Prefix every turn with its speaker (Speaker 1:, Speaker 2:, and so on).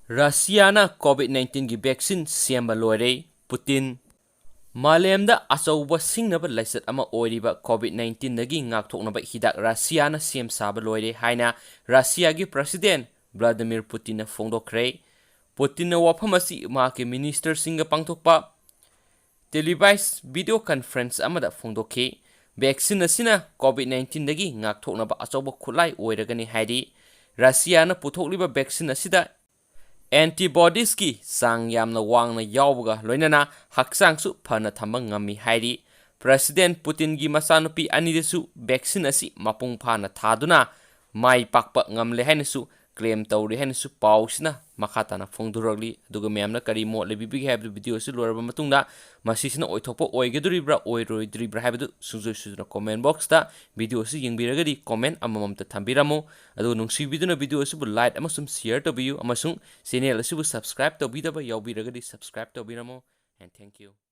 Speaker 1: Russiana COVID-19 gi vaccine Semba Loire Putin Malemda achauba singnaba Leichat ama oiriba COVID-19 dagi ngakthoknaba hidak Russiana sem saba loire haina Russia gi President Vladimir Putin na phongdokhre. Putin na wafam asi mahaki minister singa pangthokpa televised video conference amada phongdokhe. Vaccine asina COVID-19 dagi ngakthoknaba achauba khulai oiragani haidi Russiana puthokliba vaccine asida antibodies ki sang yamna wangna yawga loinana haksang su phana thamba ngami hairi President Putin gi masanupi anidesu vaccine asi mapung phana thaduna mai pakpa ngamle hainasu claim tawri hainasu pausina makhatana phongduragli aduga memna kari mo lebibi habdu video si loraba matungda masisina oithokpa oigeduribra oiroidribra habdu sujuna comment box ta video si yingbiragadi comment amamamta thambiramo adu nungsibiduna video si bu like amasum share to biu amasung channel si bu subscribe to bidaba yawbiragadi subscribe to biramo and thank you.